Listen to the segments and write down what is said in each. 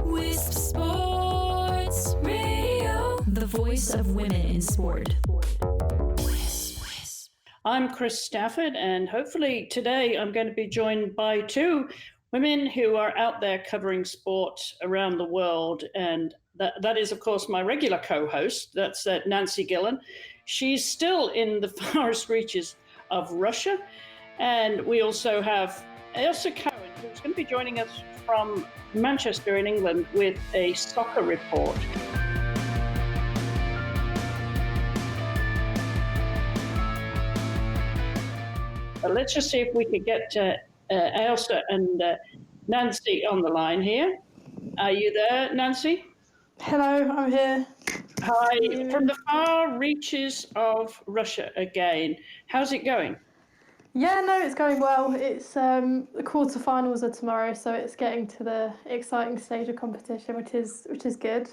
WiSP Sports Radio, the voice of women in sport. I'm Chris Stafford, and hopefully today I'm going to be joined by two women who are out there covering sport around the world. And that is, of course, my regular co-host. That's Nancy Gillen. She's still in the farthest reaches of Russia. And we also have Ailsa Cowan, who's going to be joining us from Manchester in England with a soccer report. Let's just see if we could get Ailsa and Nancy on the line here. Are you there, Nancy? Hello, I'm here. Hi, from the far reaches of Russia again. How's it going? Yeah, no, it's going well. It's the quarterfinals are tomorrow, so it's getting to the exciting stage of competition, which is good.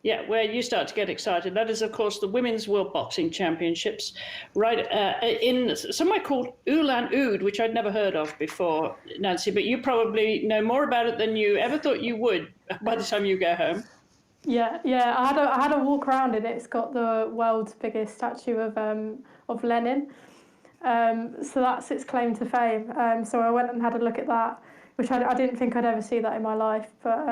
Yeah, where you start to get excited. That is, of course, the Women's World Boxing Championships, right in somewhere called Ulan, which I'd never heard of before, Nancy, but you probably know more about it than you ever thought you would by the time you go home. Yeah. I had a walk around in it. It's got the world's biggest statue of Lenin, so that's its claim to fame. So I went and had a look at that, which I didn't think I'd ever see that in my life, but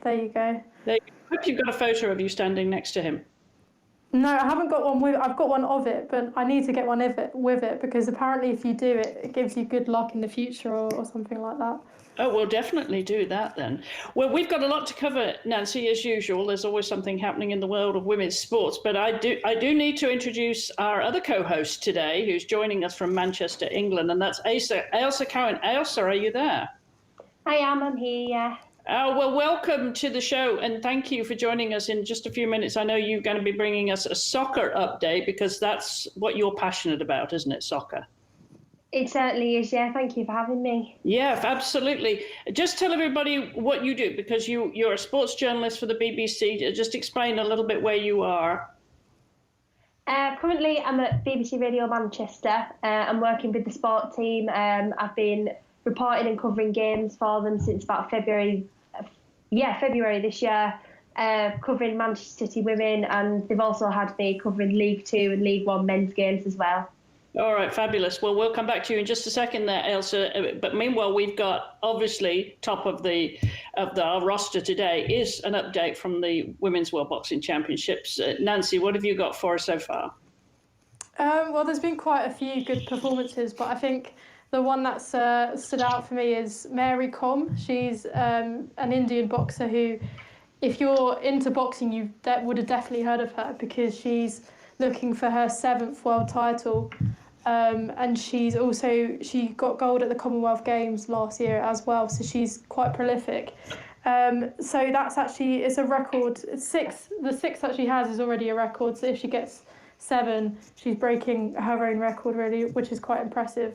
there you go. I hope you've got a photo of you standing next to him. No, I haven't got one with. I've got one of it, but I need to get one with it because apparently, if you do it, it gives you good luck in the future or something like that. Oh, we'll definitely do that then. Well, we've got a lot to cover, Nancy, as usual. There's always something happening in the world of women's sports, but I do need to introduce our other co-host today, who's joining us from Manchester, England, and that's Ailsa Cowan. Ailsa, are you there? I'm here, yeah. Oh, well, welcome to the show, and thank you for joining us in just a few minutes. I know you're going to be bringing us a soccer update because that's what you're passionate about, isn't it, soccer? It certainly is, yeah. Thank you for having me. Yeah, absolutely. Just tell everybody what you do, because you're a sports journalist for the BBC. Just explain a little bit where you are. Currently, I'm at BBC Radio Manchester. I'm working with the sport team. I've been reporting and covering games for them since about February this year, covering Manchester City women, and they've also had me covering League Two and League One men's games as well. All right, fabulous. Well, we'll come back to you in just a second there, Ailsa. But meanwhile, we've got, obviously, top of our roster today is an update from the Women's World Boxing Championships. Nancy, what have you got for us so far? Well, there's been quite a few good performances, but I think the one that's stood out for me is Mary Kom. She's an Indian boxer who, if you're into boxing, you would have definitely heard of her because she's looking for her 7th world title. And she got gold at the Commonwealth Games last year as well, so she's quite prolific. So that's actually, it's a record. The 6th that she has is already a record, so if she gets 7, she's breaking her own record really, which is quite impressive.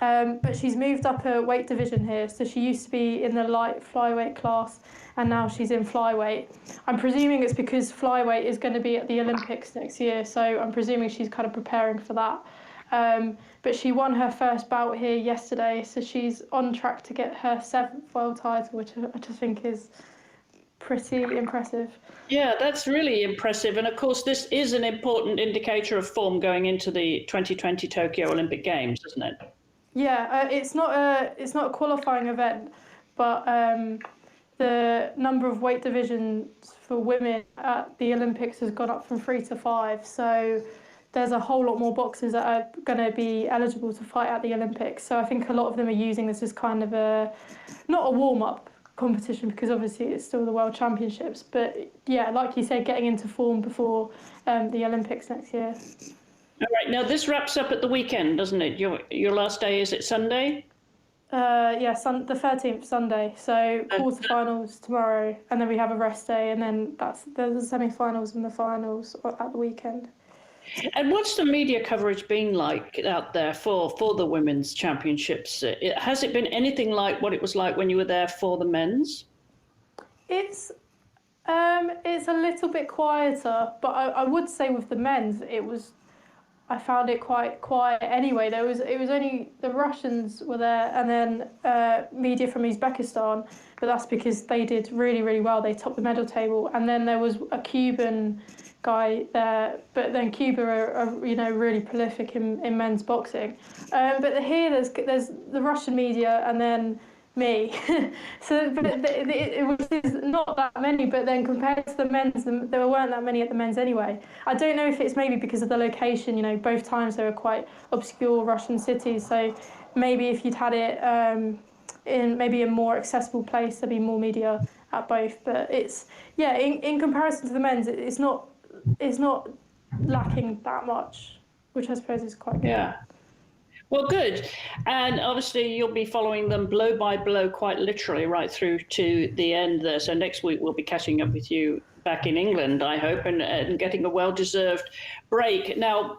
But she's moved up a weight division here, so she used to be in the light flyweight class and now she's in flyweight. I'm presuming it's because flyweight is going to be at the Olympics next year, so I'm presuming she's kind of preparing for that. But she won her first bout here yesterday, so she's on track to get her 7th world title, which I just think is pretty impressive. Yeah, that's really impressive. And of course, this is an important indicator of form going into the 2020 Tokyo Olympic Games, isn't it? Yeah, it's not a qualifying event, but the number of weight divisions for women at the Olympics has gone up from 3 to 5. So there's a whole lot more boxers that are going to be eligible to fight at the Olympics. So I think a lot of them are using this as kind of not a warm-up competition, because obviously it's still the World Championships. But yeah, like you said, getting into form before the Olympics next year. All right, now this wraps up at the weekend, doesn't it? Your last day, is it Sunday? The 13th, Sunday. So quarterfinals tomorrow, and then we have a rest day, and then there's the semi-finals and the finals at the weekend. And what's the media coverage been like out there for the women's championships? Has it been anything like what it was like when you were there for the men's? It's a little bit quieter, but I would say with the men's, it was I found it quite quiet anyway. It was only the Russians were there, and then media from Uzbekistan, but that's because they did really, really well. They topped the medal table, and then there was a Cuban guy there, but then Cuba are really prolific in men's boxing. But here there's the Russian media, and then me. So, but it was not that many, but then compared to the men's, there weren't that many at the men's anyway. I don't know if it's maybe because of the location, both times they were quite obscure Russian cities, so maybe if you'd had it in maybe a more accessible place, there'd be more media at both. But it's, in comparison to the men's, it's not lacking that much, which I suppose is quite good. Yeah. Well, good. And obviously you'll be following them blow by blow, quite literally, right through to the end there. So next week we'll be catching up with you back in England, I hope, and getting a well-deserved break. Now,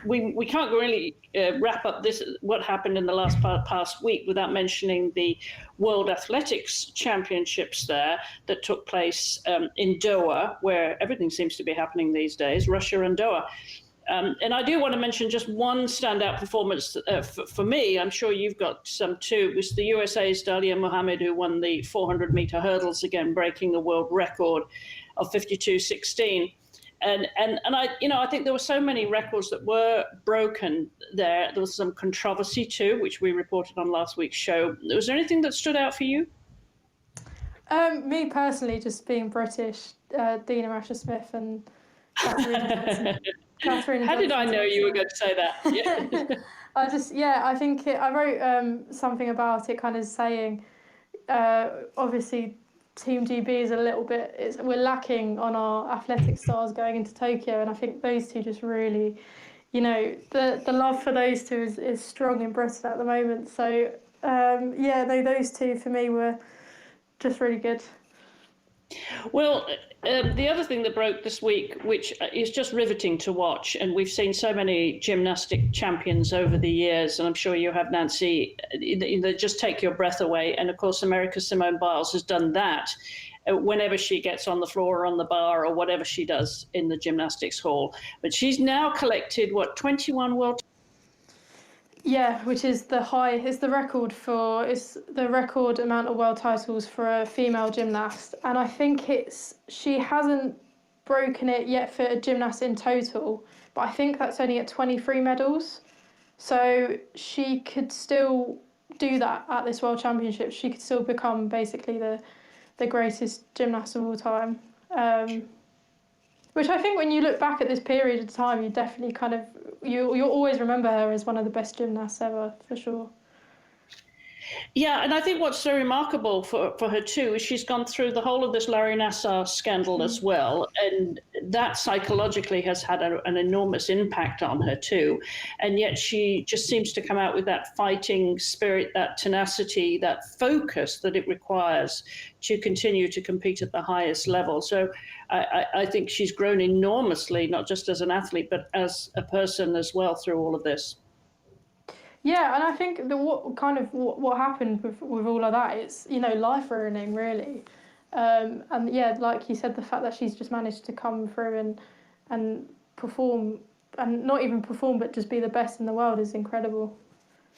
we can't really wrap up what happened in the past week without mentioning the World Athletics Championships there that took place in Doha, where everything seems to be happening these days, Russia and Doha. And I do want to mention just one standout performance for me. I'm sure you've got some too. It was the USA's Dalia Mohammed who won the 400-meter hurdles again, breaking the world record of 52.16. And I think there were so many records that were broken there. There was some controversy too, which we reported on last week's show. Was there anything that stood out for you? Me personally, just being British, Dina Rasher-Smith and Catherine. How did I know you were going to say that? Yeah. I think I wrote something about it, kind of saying, obviously, Team GB is a little bit. We're lacking on our athletic stars going into Tokyo, and I think those two just really, the love for those two is strong in Britain at the moment. So those two for me were just really good. Well, the other thing that broke this week, which is just riveting to watch, and we've seen so many gymnastic champions over the years, and I'm sure you have, Nancy, that just take your breath away. And of course, America's Simone Biles has done that whenever she gets on the floor or on the bar or whatever she does in the gymnastics hall. But she's now collected, 21 world. Yeah, which is the record amount of world titles for a female gymnast, and I think she hasn't broken it yet for a gymnast in total, but I think that's only at 23 medals, so she could still do that at this World Championship. She could still become basically the greatest gymnast of all time. Which I think when you look back at this period of time, you definitely you'll always remember her as one of the best gymnasts ever, for sure. Yeah, and I think what's so remarkable for her too is she's gone through the whole of this Larry Nassar scandal as well, and that psychologically has had an enormous impact on her too. And yet she just seems to come out with that fighting spirit, that tenacity, that focus that it requires to continue to compete at the highest level. So I think she's grown enormously, not just as an athlete, but as a person as well through all of this. Yeah, and I think what happened with all of that, it's life ruining really, and like you said, the fact that she's just managed to come through and perform, and not even perform but just be the best in the world is incredible.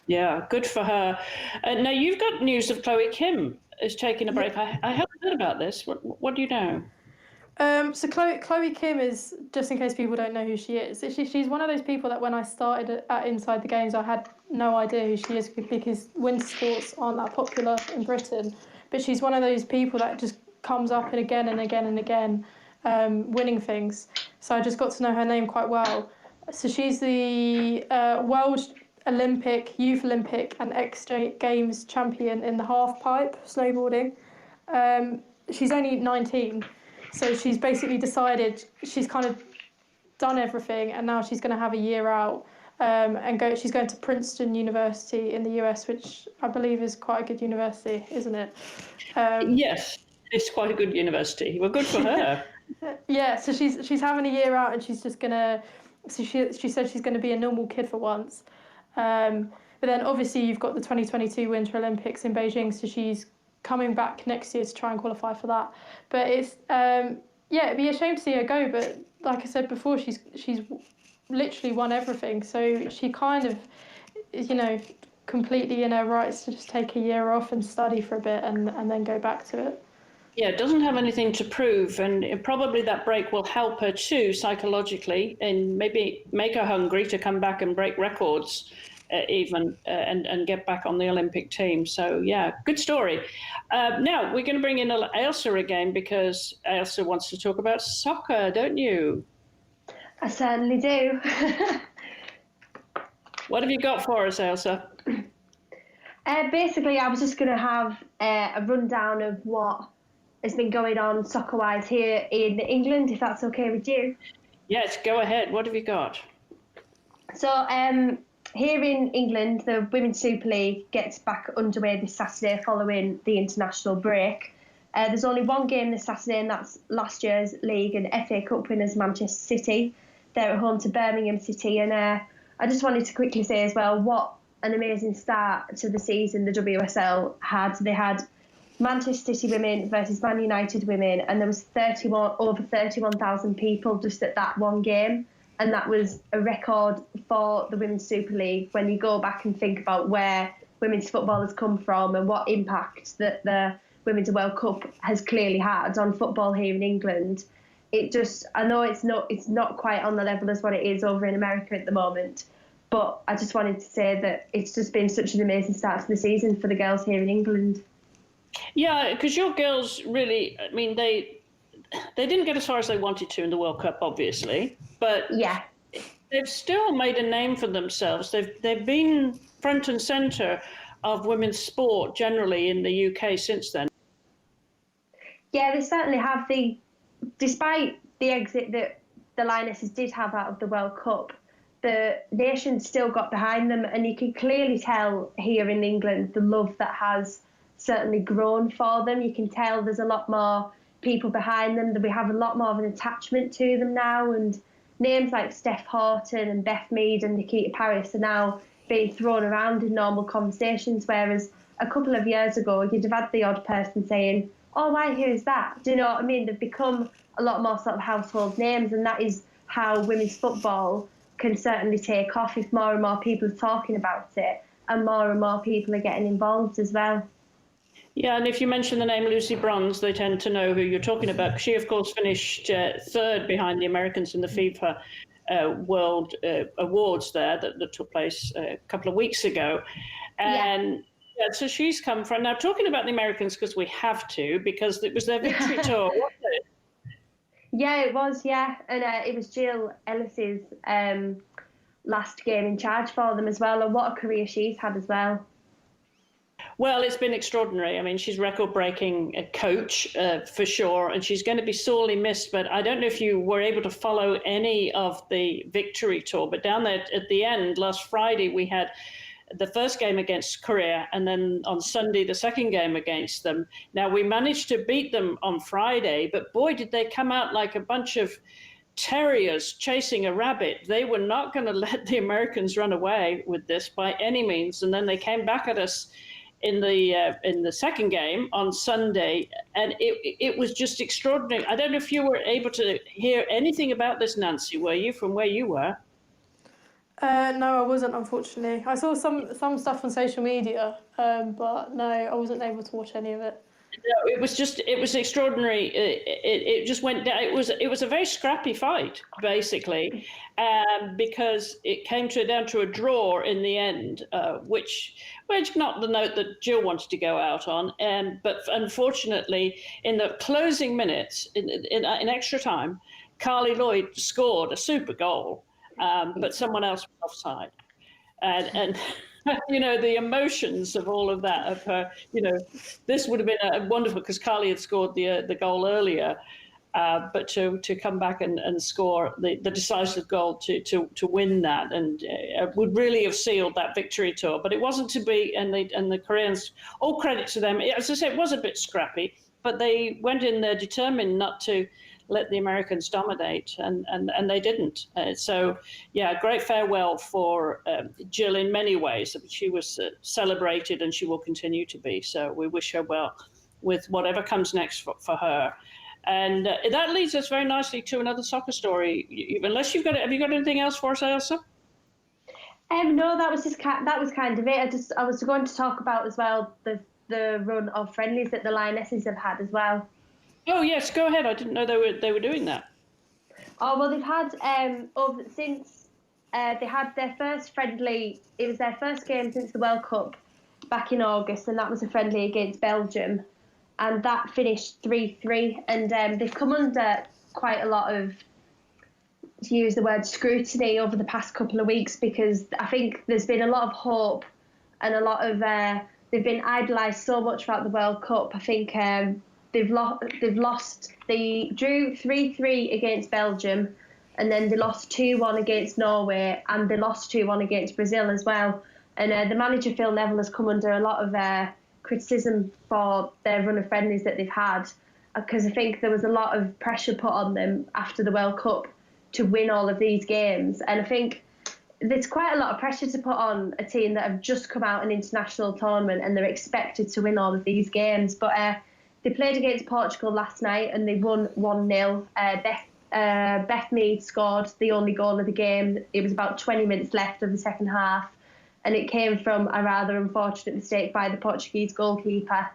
Yeah, good for her. Now you've got news of Chloe Kim is taking a break. I haven't heard about this. What do you know? So Chloe Kim is, just in case people don't know who she is, she's one of those people that when I started at Inside the Games, I had no idea who she is because winter sports aren't that popular in Britain. But she's one of those people that just comes up and again and again and again, winning things. So I just got to know her name quite well. So she's the World Olympic, Youth Olympic and X Games champion in the half pipe snowboarding. She's only 19. So she's basically decided she's kind of done everything, and now she's going to have a year out and she's going to Princeton University in the US, which I believe is quite a good university, isn't it? Yes, it's quite a good university. Well, good for her. Yeah, so she's having a year out, and she's just going to. So she said she's going to be a normal kid for once. But then obviously you've got the 2022 Winter Olympics in Beijing, so she's coming back next year to try and qualify for that. But it's it'd be a shame to see her go, but like I said before, she's literally won everything. So she kind of, completely in her rights to just take a year off and study for a bit and then go back to it. Yeah, it doesn't have anything to prove, and probably that break will help her too psychologically, and maybe make her hungry to come back and break records and get back on the Olympic team. So yeah, good story. Now we're going to bring in Ailsa again, because Ailsa wants to talk about soccer, don't you? I certainly do. What have you got for us, Ailsa? Basically, I was just going to have a rundown of what has been going on soccer-wise here in England, if that's okay with you. Yes, go ahead. What have you got? So here in England, the Women's Super League gets back underway this Saturday following the international break. There's only one game this Saturday, and that's last year's league and FA Cup winners Manchester City. They're at home to Birmingham City, and I just wanted to quickly say as well what an amazing start to the season the WSL had. They had Manchester City women versus Man United women, and there was over 31,000 people just at that one game, and that was a record for the Women's Super League when you go back and think about where women's football has come from and what impact that the Women's World Cup has clearly had on football here in England. I know it's not quite on the level as what it is over in America at the moment, but I just wanted to say that it's just been such an amazing start to the season for the girls here in England. Yeah, because your girls really, I mean, they didn't get as far as they wanted to in the World Cup, obviously, but yeah, they've still made a name for themselves. They've been front and centre of women's sport generally in the UK since then. Yeah, they certainly have. Despite the exit that the Lionesses did have out of the World Cup, the nation still got behind them, and you can clearly tell here in England the love that has certainly grown for them. You can tell there's a lot more people behind them, that we have a lot more of an attachment to them now, and names like Steph Houghton and Beth Mead and Nikita Paris are now being thrown around in normal conversations, whereas a couple of years ago you'd have had the odd person saying, oh, why, who's that? Do you know what I mean? They've become a lot more sort of household names, and that is how women's football can certainly take off if more and more people are talking about it and more people are getting involved as well. Yeah, and if you mention the name Lucy Bronze, they tend to know who you're talking about. She, of course, finished third behind the Americans in the FIFA World Awards there that took place a couple of weeks ago. And yeah, so she's come from. Now, talking about the Americans, because we have to, because it was their victory tour, wasn't it? Yeah, it was, yeah. And it was Jill Ellis's last game in charge for them as well. And what a career she's had as well. Well, it's been extraordinary. I mean, she's record-breaking coach for sure, and she's going to be sorely missed. But I don't know if you were able to follow any of the victory tour, but down there at the end, last Friday, we had the first game against Korea, and then on Sunday, the second game against them. Now, we managed to beat them on Friday, but boy, did they come out like a bunch of terriers chasing a rabbit. They were not going to let the Americans run away with this by any means. And then they came back at us in the second game on Sunday, and it was just extraordinary. I don't know if you were able to hear anything about this, Nancy, were you, from where you were? No, I wasn't, unfortunately. I saw some stuff on social media, but no, I wasn't able to watch any of it. No, it was extraordinary. It just went down. It was a very scrappy fight, basically, because it came down to a draw in the end, which not the note that Jill wanted to go out on. But unfortunately, in the closing minutes, in extra time, Carly Lloyd scored a super goal, but someone else was offside, and you know, the emotions of all of that, of her, you know, this would have been wonderful because Carly had scored the goal earlier, but to come back and score the decisive goal to win that, and would really have sealed that victory tour. But it wasn't to be, and the Koreans, all credit to them. As I say, it was a bit scrappy, but they went in there determined not to let the Americans dominate, and they didn't. So, yeah, great farewell for Jill in many ways. She was celebrated, and she will continue to be. So we wish her well with whatever comes next for her. And that leads us very nicely to another soccer story. Unless you've got, have you got anything else for us, Ailsa? No, that was kind of it. I was going to talk about as well the run of friendlies that the Lionesses have had as well. Oh yes, go ahead. I didn't know they were doing that. Oh well, they've had since they had their first friendly. It was their first game since the World Cup back in August, and that was a friendly against Belgium, and that finished 3-3. And they've come under quite a lot of, to use the word, scrutiny over the past couple of weeks, because I think there's been a lot of hope and a lot of they've been idolised so much throughout the World Cup. I think they've lost. They drew 3-3 against Belgium, and then they lost 2-1 against Norway, and they lost 2-1 against Brazil as well. And the manager, Phil Neville, has come under a lot of criticism for their run of friendlies that they've had, because I think there was a lot of pressure put on them after the World Cup to win all of these games. And I think there's quite a lot of pressure to put on a team that have just come out an international tournament and they're expected to win all of these games. But they played against Portugal last night and they won 1-0. Beth Mead scored the only goal of the game. It was about 20 minutes left of the second half, and it came from a rather unfortunate mistake by the Portuguese goalkeeper.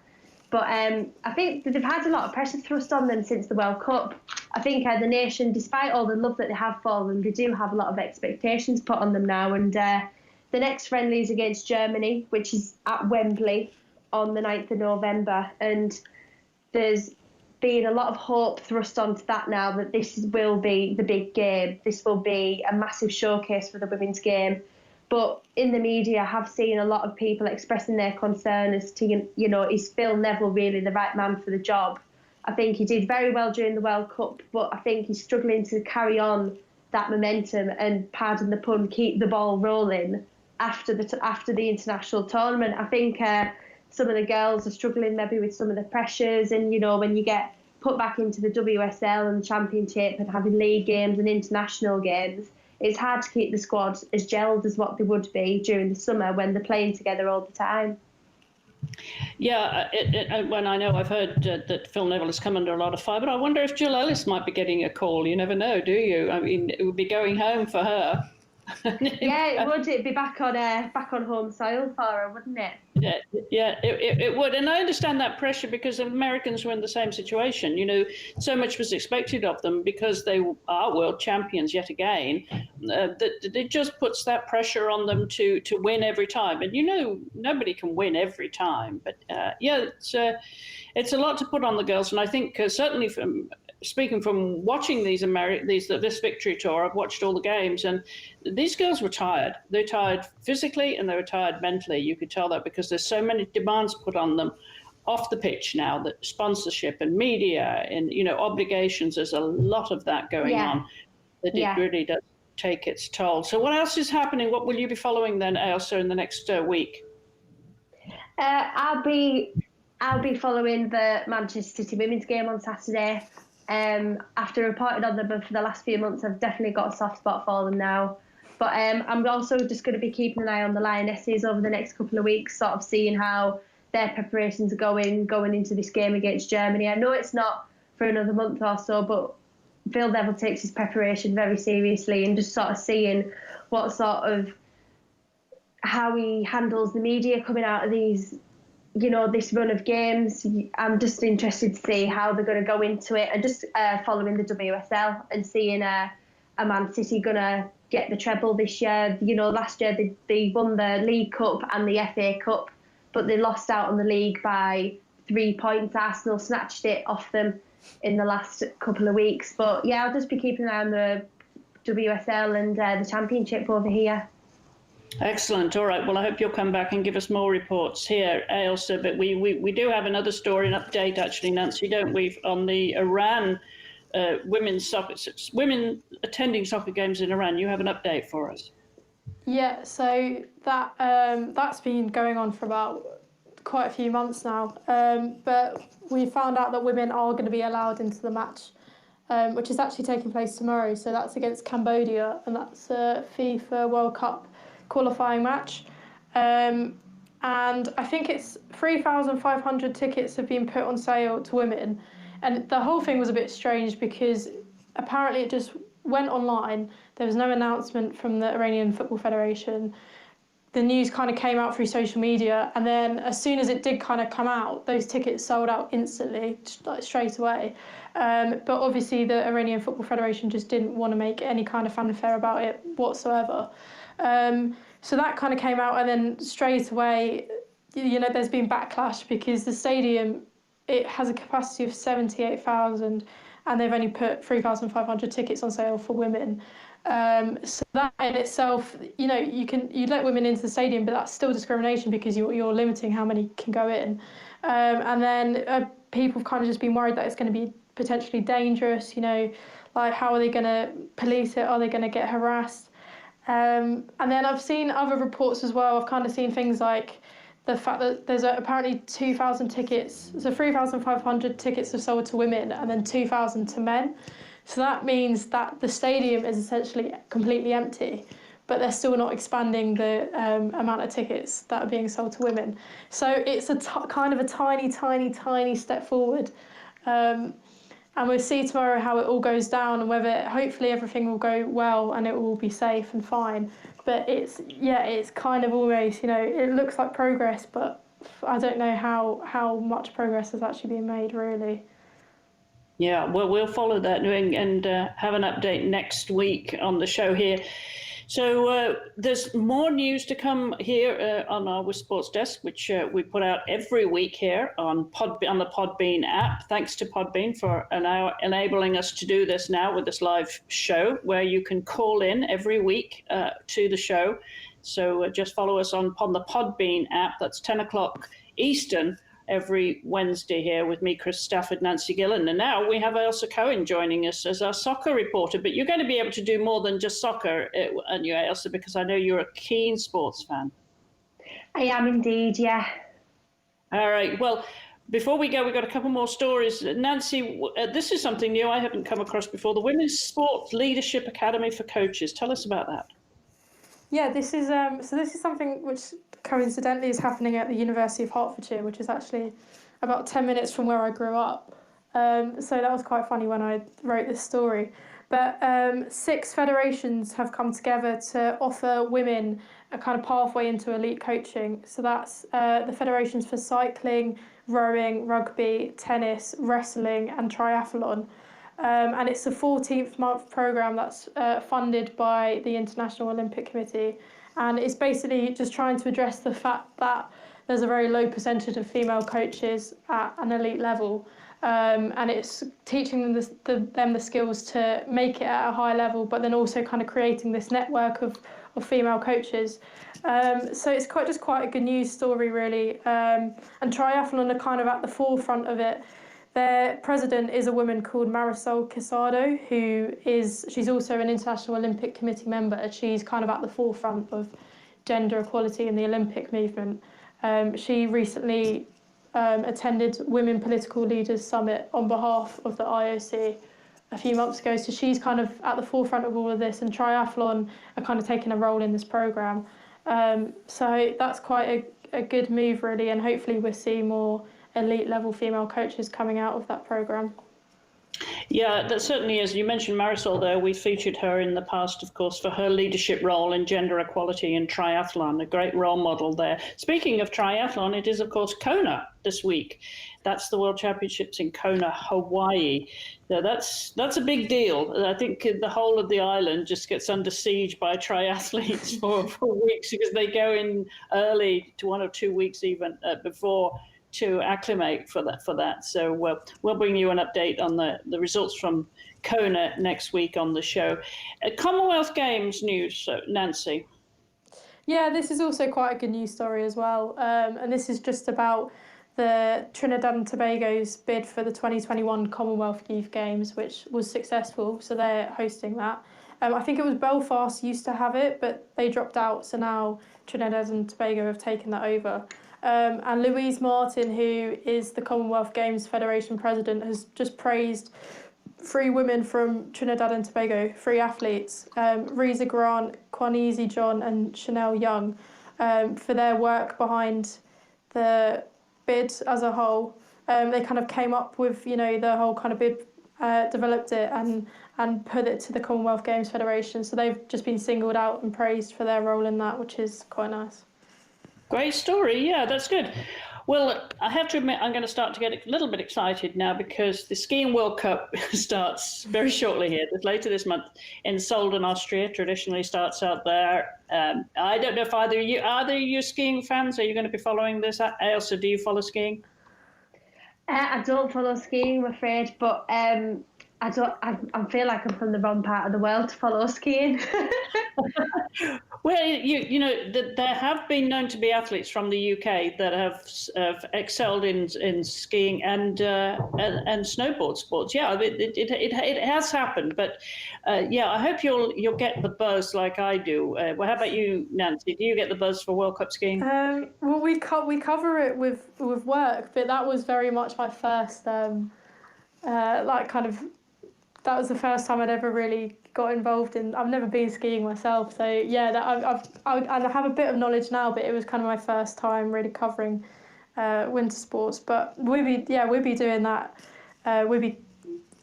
But I think they've had a lot of pressure thrust on them since the World Cup. I think the nation, despite all the love that they have for them, they do have a lot of expectations put on them now. And the next friendly is against Germany, which is at Wembley on the 9th of November. And there's been a lot of hope thrust onto that now, that this will be the big game. This will be a massive showcase for the women's game. But in the media, I have seen a lot of people expressing their concern as to, is Phil Neville really the right man for the job? I think he did very well during the World Cup, but I think he's struggling to carry on that momentum and, pardon the pun, keep the ball rolling after the international tournament. I think some of the girls are struggling maybe with some of the pressures, and, when you get put back into the WSL and Championship and having league games and international games, it's hard to keep the squad as gelled as what they would be during the summer when they're playing together all the time. Yeah, when I know I've heard that Phil Neville has come under a lot of fire, but I wonder if Jill Ellis might be getting a call. You never know, do you? I mean, it would be going home for her. Yeah, it would. It'd be back on home soil for her, wouldn't it? Yeah, it would. And I understand that pressure, because Americans were in the same situation. So much was expected of them because they are world champions yet again. That it just puts that pressure on them to win every time. And nobody can win every time. But it's a lot to put on the girls. And I think certainly speaking from watching this victory tour, I've watched all the games, and these girls were tired. They're tired physically and they were tired mentally. You could tell that because there's so many demands put on them off the pitch now, that sponsorship and media and obligations. There's a lot of that going on. That it really does take its toll. So what else is happening? What will you be following then, Ailsa, in the next week? I'll be following the Manchester City women's game on Saturday. After reporting on them for the last few months, I've definitely got a soft spot for them now. But I'm also just going to be keeping an eye on the Lionesses over the next couple of weeks, sort of seeing how their preparations are going into this game against Germany. I know it's not for another month or so, but Phil Neville takes his preparation very seriously, and just sort of seeing what sort of how he handles the media coming out of these, this run of games. I'm just interested to see how they're going to go into it, and just following the WSL and seeing a Man City going to get the treble this year. Last year they won the League Cup and the FA Cup, but they lost out on the league by 3 points. Arsenal snatched it off them in the last couple of weeks. But yeah, I'll just be keeping an eye on the WSL and the Championship over here. Excellent. All right. Well, I hope you'll come back and give us more reports here, Ailsa. But we do have another story, an update, actually, Nancy, don't we, on the Iran women attending soccer games in Iran. You have an update for us. Yeah, so that's been going on for about quite a few months now. But we found out that women are going to be allowed into the match, which is actually taking place tomorrow. So that's against Cambodia, and that's a FIFA World Cup qualifying match. And I think it's 3,500 tickets have been put on sale to women. And the whole thing was a bit strange because apparently it just went online. There was no announcement from the Iranian Football Federation. The news kind of came out through social media, and then as soon as it did kind of come out, those tickets sold out instantly, like straight away. But obviously the Iranian Football Federation just didn't want to make any kind of fanfare about it whatsoever. So that kind of came out, and then straight away, there's been backlash because the stadium, it has a capacity of 78,000, and they've only put 3,500 tickets on sale for women. So that in itself, you let women into the stadium, but that's still discrimination because you're limiting how many can go in. And then people have kind of just been worried that it's going to be potentially dangerous, like how are they going to police it? Are they going to get harassed? And then I've seen other reports as well. I've kind of seen things like the fact that there's apparently 2,000 tickets, so 3,500 tickets are sold to women and then 2,000 to men. So that means that the stadium is essentially completely empty, but they're still not expanding the amount of tickets that are being sold to women. So it's kind of a tiny, tiny, tiny step forward. And we'll see tomorrow how it all goes down and whether hopefully everything will go well and it will be safe and fine. But it's kind of almost, it looks like progress, but I don't know how much progress has actually been made, really. Yeah, well, we'll follow that and have an update next week on the show here. So there's more news to come here on our WiSP Sports Desk, which we put out every week here on the Podbean app. Thanks to Podbean for enabling us to do this now with this live show, where you can call in every week to the show. So just follow us on the Podbean app. That's 10 o'clock Eastern every Wednesday here with me, Stafford Nancy Gillen. And now we have Ailsa Cohen joining us as our soccer reporter. But you're going to be able to do more than just soccer, aren't you, Ailsa, because I know you're a keen sports fan. I am indeed, yeah. All right. Well, before we go, we've got a couple more stories. Nancy, this is something new I haven't come across before. The Women's Sports Leadership Academy for Coaches. Tell us about that. Yeah, this is something which coincidentally is happening at the University of Hertfordshire, which is actually about 10 minutes from where I grew up. So that was quite funny when I wrote this story. But 6 federations have come together to offer women a kind of pathway into elite coaching. So that's the federations for cycling, rowing, rugby, tennis, wrestling and triathlon. And it's a 14th month programme that's funded by the International Olympic Committee. And it's basically just trying to address the fact that there's a very low percentage of female coaches at an elite level. And it's teaching them the skills to make it at a high level, but then also kind of creating this network of female coaches. So it's quite a good news story, really. And triathlon are kind of at the forefront of it. Their president is a woman called Marisol Casado, she's also an International Olympic Committee member. She's kind of at the forefront of gender equality in the Olympic movement. She recently attended Women Political Leaders Summit on behalf of the IOC a few months ago. So she's kind of at the forefront of all of this, and triathlon are kind of taking a role in this programme. So that's quite a good move, really, and hopefully we'll see more elite level female coaches coming out of that programme. Yeah, that certainly is. You mentioned Marisol there. We featured her in the past, of course, for her leadership role in gender equality in triathlon, a great role model there. Speaking of triathlon, it is, of course, Kona this week. That's the World Championships in Kona, Hawaii. So that's a big deal. I think the whole of the island just gets under siege by triathletes for weeks because they go in early, to 1 or 2 weeks even before, to acclimate for that. So we'll bring you an update on the results from Kona next week on the show. Commonwealth Games news, Nancy. Yeah, this is also quite a good news story as well. And this is just about the Trinidad and Tobago's bid for the 2021 Commonwealth Youth Games, which was successful. So they're hosting that. I think it was Belfast used to have it, but they dropped out. So now Trinidad and Tobago have taken that over. And Louise Martin, who is the Commonwealth Games Federation president, has just praised 3 women from Trinidad and Tobago, 3 athletes, Reza Grant, Kwanezi John and Chanel Young, for their work behind the bid as a whole, they kind of came up with, the whole kind of bid, developed it and put it to the Commonwealth Games Federation. So they've just been singled out and praised for their role in that, which is quite nice. Great story. Yeah, that's good. Well, I have to admit, I'm going to start to get a little bit excited now because the Skiing World Cup starts very shortly here, later this month in Sölden, Austria. Traditionally starts out there. I don't know if either of you skiing fans? Are you going to be following this? Ailsa, do you follow skiing? I don't follow skiing, I'm afraid, but I feel like I'm from the wrong part of the world to follow skiing. Well, there have been known to be athletes from the UK that have excelled in skiing and snowboard sports. Yeah, it has happened, but I hope you'll get the buzz like I do. Well, how about you, Nancy? Do you get the buzz for World Cup skiing? Well, we cover it with work, but that was very much my first that was the first time I'd ever really got involved in. I've never been skiing myself, so yeah, I have a bit of knowledge now, but it was kind of my first time really covering winter sports. But we'll be doing that. We'll be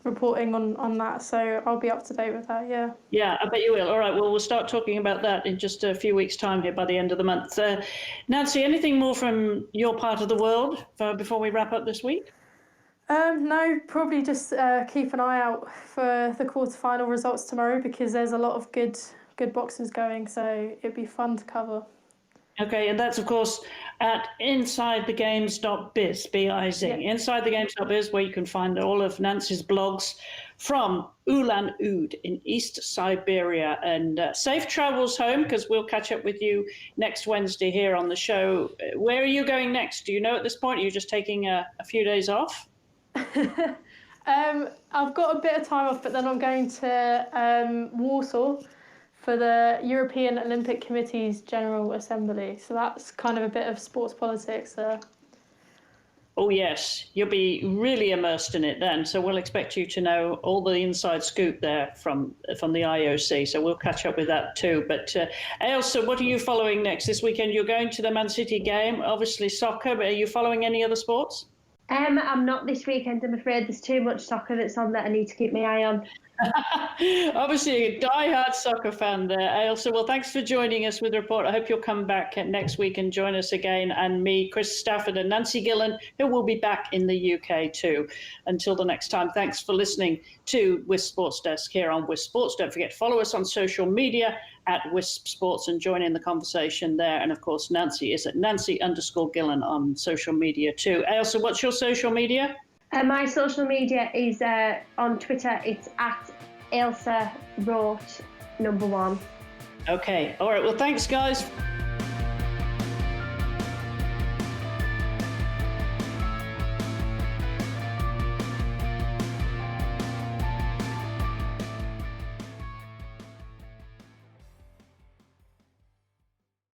reporting on that, so I'll be up to date with that. Yeah. Yeah, I bet you will. All right, well, we'll start talking about that in just a few weeks' time here by the end of the month. Nancy, anything more from your part of the world before we wrap up this week? No, probably just keep an eye out for the quarterfinal results tomorrow because there's a lot of good boxes going, so it'd be fun to cover. Okay, and that's of course at insidethegames.biz, B-I-Z, yep. Insidethegames.biz, where you can find all of Nancy's blogs from Ulan in East Siberia. And safe travels home, because we'll catch up with you next Wednesday here on the show. Where are you going next? Do you know at this point? Are you just taking a few days off? I've got a bit of time off, but then I'm going to Warsaw for the European Olympic Committee's General Assembly. So that's kind of a bit of sports politics there. Oh yes, you'll be really immersed in it then. So we'll expect you to know all the inside scoop there from the IOC. So we'll catch up with that too. But Ailsa, what are you following next this weekend? You're going to the Man City game, obviously soccer, but are you following any other sports? I'm not this weekend, I'm afraid. There's too much soccer that's on that I need to keep my eye on. Obviously, a die-hard soccer fan there, Ailsa. Well, thanks for joining us with the report. I hope you'll come back next week and join us again. And me, Chris Stafford and Nancy Gillen, who will be back in the UK too. Until the next time, thanks for listening to WiSP Sports Desk here on WiSP Sports. Don't forget, follow us on social media at WiSP Sports and join in the conversation there. And of course, Nancy is at Nancy_Gillen on social media too. Ailsa, what's your social media? My social media is on Twitter. It's at Ailsa Wrote #1. Okay. All right. Well, thanks, guys.